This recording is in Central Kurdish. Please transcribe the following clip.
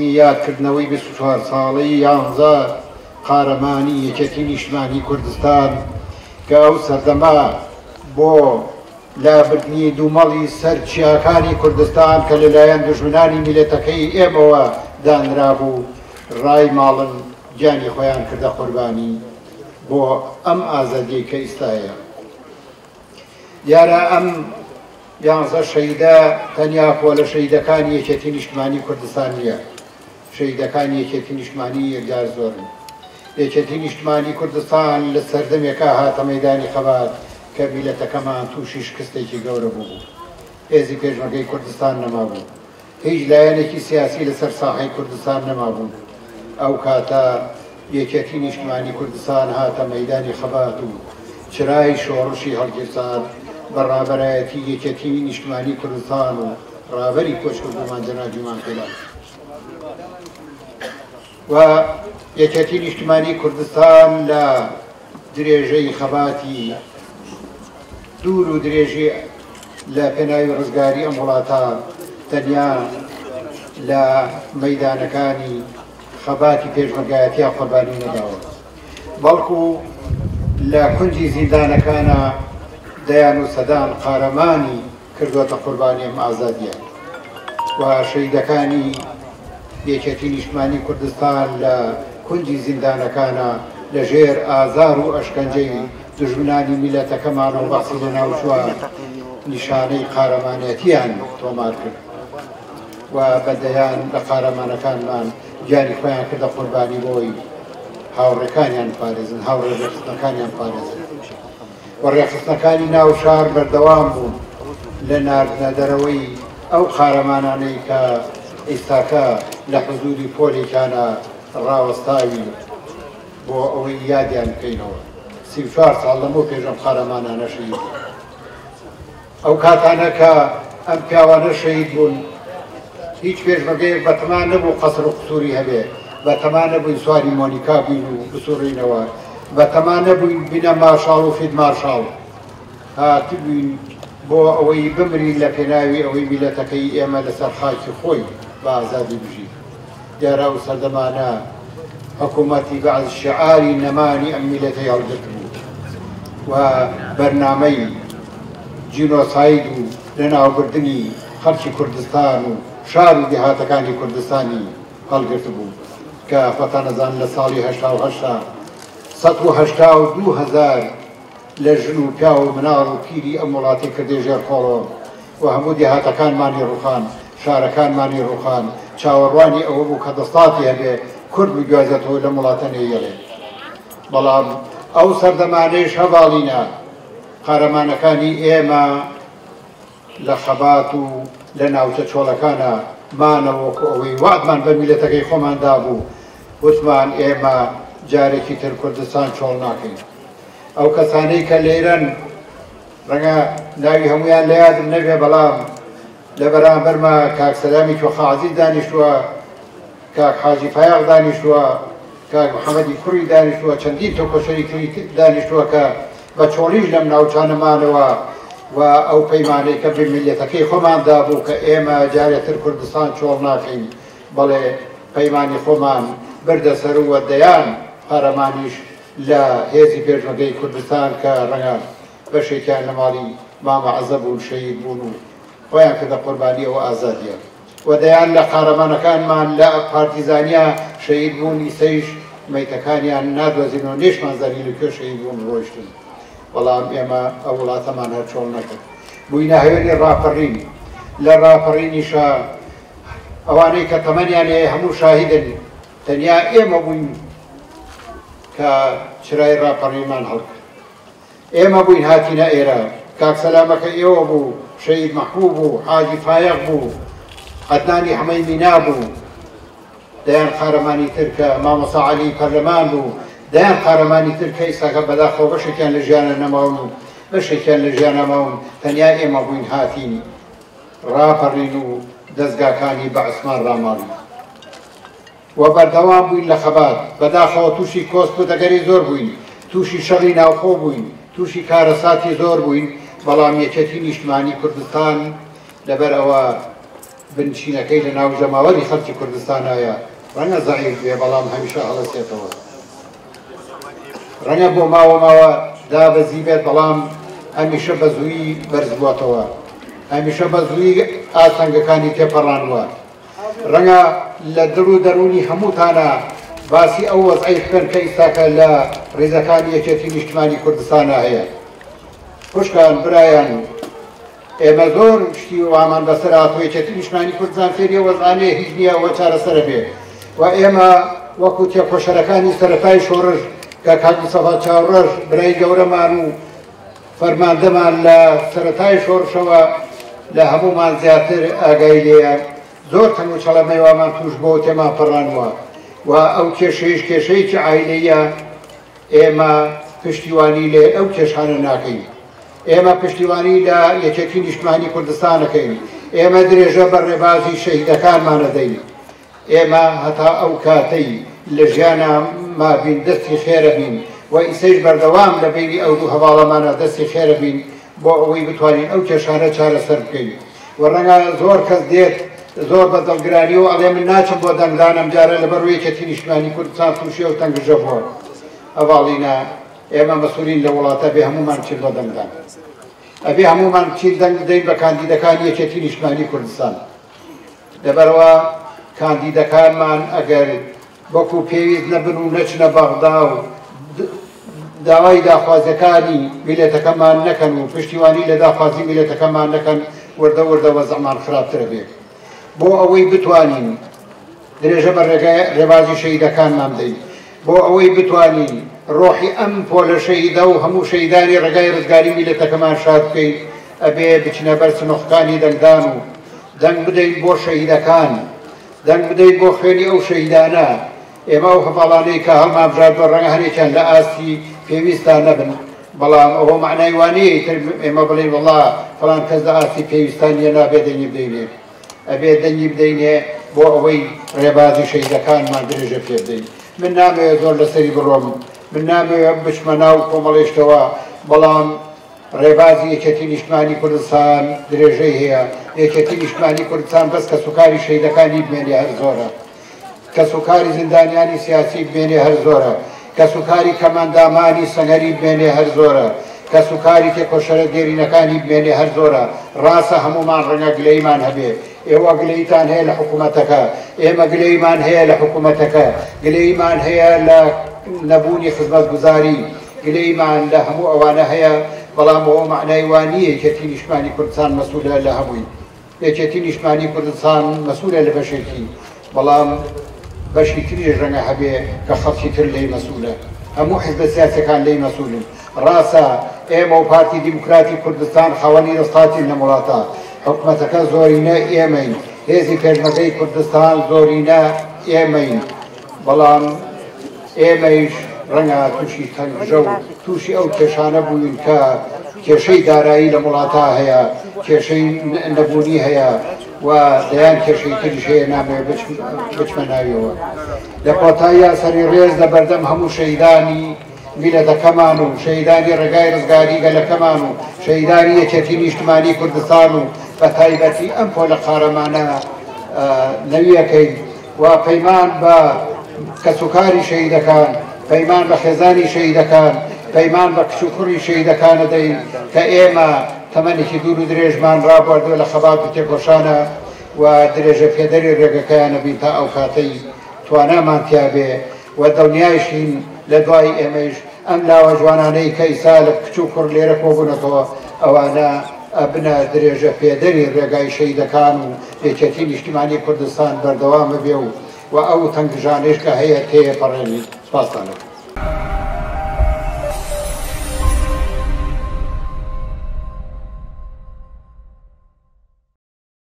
یادکردنەوەی 24 ساڵەی 11 قارەمانی یەکێتی نیشتمانی کوردستان کە ئەو سەردەما بۆ لابردنی دوومەڵی سەر چیاکانی کوردستان کە لەلایەن دوژمنانی میلەتەکەی ئێمەوە دانرابوو ڕای ماڵن گیانی خۆیان کردە قوربانی بۆ ئەم ئازادیی کە ئیستایە. دیارە ئەم 11 شەیدە تەنیا پۆلە شەیدەکانی یەکێتی نیشتمانی کوردستان نییە. شەیدەکانی یەکێتی نیشتمانی یەکجار زۆرن. یەکێتی نیشتمانی کوردستان لە سەردەمێکە هاتە مەیدانی خەبات کە میلەتەکەمان تووشی شکستێکی گەورە بوو. هێزی پێشمەرگەی کوردستان نەمابوو. هیچ لایەنێکی سیاسی لەسەر ساحەی کوردستان نەمابوو. ئەو کاتە یەکێتی نیشتمانی کوردستان هاتە مەیدانی خەبات و چرای شۆڕشی هەڵگیرسان بەڕابەرایەتی یەکێتی نیشتمانی کوردستان و ڕابەری کۆچکردومان جەنابیمان پێدا. و یەکێتی نیشتمانی کوردستان لە درێژەی خەباتی دوور و درێژی لە پێناوی ڕزگاری ئەم وڵاتە تەنیا لە مەیدانەکانی خەباتی پێشمەرگایەتیان قوربانی نەداوە، بەڵکو لە کونجی زیندانەکانە دەیان و سەدان قارەمانی کردووەتە قوربانی ئەم ئازادیە. و شەیدەکانی یەکێتی نیشتمانی کوردستان لە کونجی زیندانەکانە لەژێر ئازار و ئەشکەنجەی دوژمنانی میلەتەکەمان و بەخسی لە ناوچووە نیشانەی قارەمانەتیان تۆمار کرد و بەدەیان لە قارەمانەکانمان گیانی خۆیان کردە قوربانی بۆی هاوڕێکانیان پارێزن، هاوڕێخستنەکانیان پارێزن. و ڕێخستنەکانی ناو شار بەردەوام بوون لە ناردنەدەرەوەی ئەو قارەمانانەی کە ئێستاکە لە حدودی پۆلێکانە ڕاوەستاوی بۆ ئەوەی یادیان بکەینەوە. 34 ساڵ لەمەوە پێش ئەم قارەمانانە شەهید بوون. ئەو کاتانە کە ئەم پیاوانە شەهید بوون هیچ پێشمەرگەیەک بەتەمان نەبوو قەسر و قسووری هەبێ، بەتەمان نەبووین سواری مۆنیکا بین و بسوڕینەوە، بەتەمان نەبووین بینە مارشاڵ و فید مارشاڵ، هاتبووین بۆ ئەوەی بمرین لە پێناوی ئەوەی میلەتەکەی ئێمە لەسەر خاکی خۆی بە ئازادی بژین. دیارە و سەردەمانە حکوومەتی بەعز شعاری نەمانی ئەم میلەتەی هەڵگرت بوو و بەرنامەی جینۆساید و لەناوبردنی خەڵکی کوردستان و شار و دێهاتەکانی کوردستانی هەڵگرت بوو کە خۆتانەزان لە ساڵی 1970 182,000 لە ژن و پیا و مناڵ و پیری ئەم وڵاتی کردێ ژێر خۆڵۆ و هەموو دێهاتەکانمانی ڕوخان، شارەکانمانی ڕوخان، چاوەڕوانی ئەوە بوو کە دەسڵاتی هەبێ کورد بگوازێتەوە لە وڵاتە نێیەڵێ. بەڵام ئەو سەردەمانەیش هەواڵینە قارەمانەکانی ئێمە لە خەبات و لە ناوچە چۆڵەکانە مانەوەکو ئەوەی وعدمان بە میلەتەکەی خۆماندا بوو، وتمان ئێمە جارێکی تر کوردستان چۆڵ ناکەین. ئەو کەسانەی کە لێرەن ڕەنگە ناوی هەمویان لە یادم نەبێ، بەڵام لە بەرامبەرمە کاک سەلامی کۆخەعەزیز دانیشتووە، کاک حاجی فایاق دانیشتووە، کاک محەممەدی کوڕی دانیشتووە، چەندین تۆ کۆشەری دانیشتووە کە بە چۆڵیش لەم ناوچانەمانەوە و ئەو پەیمانەی کە میلەتەکەی خۆماندا بوو کە ئێمە جارێتر کوردستان چۆڵ ناکەین، بەڵێ پەیمانی خۆمان بردەسەر و وەدەیان قارەمانیش لە هێزی پێشمەرگەی کوردستان کە ڕەنگە بەشێکیان لە ماڵی مامە عەزە بوون شەهید بوون و خۆیان کردە قوربانی ئەوە ئازادیە. وەدەیان لە قارەمانەکانمان لە پارتیزانیا شەهید بوون، ئیسەیش مەیتەکانیان نادوەزینەوە نێشمان زەری لەکوێ شەهید بوون ڕۆیشتن. بەڵام ئێمە ئەو وڵاتەمان هەر چۆڵ نەکرد. بووینە هەوێنی ڕاپەڕین. لە ڕاپەڕینیشە ئەوانەی کە تەمەنیان هەیە هەموو شاهیدن، تەنیا ئێمە بووین کە چرای ڕاپەڕینمان هەڵکرد. ئێمە بووین هاتینە ئێرە، کاک سەلامەکە ئێوە بوو، شەهید مەحبوب بوو، حاجی فایەق بوو، عەدنانی حەمەیمینا بوو، دەیان قارەمانی تر کە مامۆستا عەلی پەرلەمان بوو، دەیان قارەمانی تر کە ئێستاکە بەداخەوە بەشێکیان لە ژیانە نەماون و بەشێکیان لە ژیان نەماون، تەنیا ئێمە بووین هاتین ڕاپەڕین و دەستگاکانی بە عوسمان ڕاماڵین. و بەردەوام بووین لە خەبات، بەداخەوە تووشی کۆسپۆتەگەری زۆر بووین، تووشی شەڕی ناوخۆ بووین، تووشی کارەساتی زۆر بووین، بەڵام یەکێتی نیشتمانی کوردستان لەبەر ئەوە بنشینەکەی لە ناو ژەماوەری خەڵکی کوردستانایە ڕەنگە زەعیف بێ بەڵام هەمیشە هەڵەسێتەوە ڕەنگە بۆ ماوە دابەزی بێت بەڵام هەمیشە بە زووی بەرز بووەتەوە هەمیشە بە زووی ئاسەنگەکانی تێپەڕانوە ڕەنگە لە دڵ و دەرونی هەمووتانە باسی ئەو وەزعی بکەن کە ئیستاکە لە ڕێزەکانی یەکێتی نیشتمانی کوردستانە هەیە خوشکان برایان ئێمە زۆر شتی وامان بەسەر هاتووە یەکێتی نیشتمانی کوردستان فێری وەزعانەیە هیچ نییە ئەوە چارەسەرە بێ و ئێمە وەکو تێکۆشەرەکانی سەرەتای شۆڕش کە کاک مستەفا چاوڕەش برای گەورەمان و فەرماندەمان لە سەرەتای شۆڕشەوە لە هەموومان زیاتر ئاگای لێیە زۆر تەنگ و چەڵەمەی وامان توش بۆ تێمان پەڕانوە و ئەو کێشەیەش کێشەیەکی عایلەیە ئێمە پشتیوانی لێ ئەو کێشانە ناکەین ئێمە پشتیوانی لە یەکێتی نیشتمانی کوردستانەکەین ئێمە درێژە بە ڕێبازی شەهیدەکانمانە دەین ئێمە هەتا ئەو کاتەی لە ژیانە مابین دەستی خێرە بین و ئیسەیش بەردەوام لە بینی ئەو دوو هەواڵەمانە دەستی خێرە بین بۆ ئەوەی بتوانین ئەو کێشانە چارەسەر بکەین و ڕەنگە زۆر کەس دێت زۆر بە دڵگرانی و ئەڵێ من ناچم بۆ دەنگدانم جارە لەبەر یەکێتی نیشتمانی کوردستان تووشی و تەنگژە بووە ئەواڵینە ئێمە مەسئولین لە وڵاتە بێ هەمومان بچین بۆ دەنگدان ئەبێ هەمومان بچین دەنگ بدەین بە کاندیدەکانی یەکێتی نیشتمانی کوردستان لەبەرەوە کاندیدەکانمان ئەگەر وەکو پێویست نەبن و نەچنە بەغدا و داوای داخوازەکانی میلەتەکەمان نەکەن و پشتیوانی لە داخوازی میلەتەکەمان نەکەن وردە وەزعمان خراپترە بێت بۆ ئەوەی بتوانین درێژە بە ڕێبازی شەهیدەکانمان بدەین بۆ ئەوەی بتوانین ڕۆحی ئەم پۆلە شەهیدە و هەموو شەهیدانی ڕێگای ڕزگاری میلەتەکەمان شاد بکەین ئەبێ بچنە بەر سنووخەکانی دەنگدان و دەنگ بدەین بۆ شەهیدەکان دەنگ بدەین بۆ خوێنی ئەو شەهیدانە ئێمە ئەو هەواڵانەی کە هەڵمان بژات بۆ ڕەنگە هەرێکیان لە ئاستی پێویستان نەبن بەڵام ئەوە معنای وانەیە تر ئێمە بڵێن وەڵا فڵان کەس لە ئاستی پێویستانیە نابێ دەنگی بدەینێ ئەبێ دەنگی بدەینێ بۆ ئەوەی ڕێبازی شەهیدەکانمان درێژە پێ بدەین من نامەوێت زۆر لەسەری بڕۆم من نامەوێت بچمە ناو کۆمەڵێشتەوە بەڵام ڕێبازی یەکێتی نیشتمانی کوردستان درێژەی هەیە یەکێتی نیشتمانی کوردستان بەس کە سوکاری شەهیدەکانی بمێنێ هەر زۆرە کە سوکاری زیندانیانی سیاسی بمێنێ هەر زۆرە کە سوکاری کەماندامانی سەنگەری بمێنێ هەر زۆرە کە سوکاری تێکۆشەرە دێرینەکانی بمێنێ هەر زۆرە ڕاستە هەمومان ڕەنگە گلەیمان هەبێ ئێوە گلەیتان هەیە لە حکوومەتەکە ئێمە گلەیمان هەیە لە حکوومەتەکە گلەیمان هەیە لە نەبوونی خزمەتگوزاری گلەیمان لە هەموو ئەوانە هەیە بەڵام ئەوە معنای وانییە یەکێتی نیشتمانی کوردستان مەسئولە لە هەمووی یەکێتی نیشتمانی کوردستان مەسئولە لە بەشێکی بەڵام بەشی تریش ڕەنگە هەبێ کە خەڵکی تر لێی مەسئولە هەموو حیزبە سیاسیەکان لێی مەسئولن ڕاستە ئێمە و پارتی دیموکراتی کوردستان خاوەنی دەسەڵاتین لە وڵاتە حکوومەتەکە زۆرینە ئێمەین هێزی پێشمەرگەی کوردستان زۆرینە ئێمەین بەڵام ئێمەیش ڕەنگە تووشی تەنگژە و تووشی ئەو کێشانە بووین کە کێشەی دارایی لە وڵاتە هەیە کێشەی نەبوونی هەیە و دەیان کێشەی تریش هەیە نامەوێت بچمە ناویەوە لە کۆتاییە سەری ڕێز لە بەردەم هەموو شەهیدانی میلەتەکەمان و شەهیدانی ڕێگای ڕزگاری گەلەکەمان و شەهیدانی یەکێتی نیشتمانی کوردستان و بە تایبەتی ئەم پۆلە قارەمانە نەویەکەین و پەیمان بە کەسوکاری شەهیدەکان پەیمان بە خێزانی شەهیدەکان پەیمان بە کچ و کوڕی شەهیدەکانە دەین کە ئێمە تەمەنێکی دوور و درێژمان ڕابواردووە لە خەبات و تێکۆشانە و درێژە پێدەری ڕێگەکەیانە بین تا ئەو کاتەی توانامان تیا بێ و دڵنیایشین لە دوای ئێمەش ئەم لاوە جوانانەی کە ئیسا لە کچ و کوڕ لێرە کۆبوونەتەوە ئەوانە ئەبنە درێژە پێدەری ڕێگای شەهیدەکان و یەکێتی نیشتیمانی کوردستان بەردەوامە بێ و ئەو تەنگژانەش کە هەیە تێپەڕێنی سپاسدانم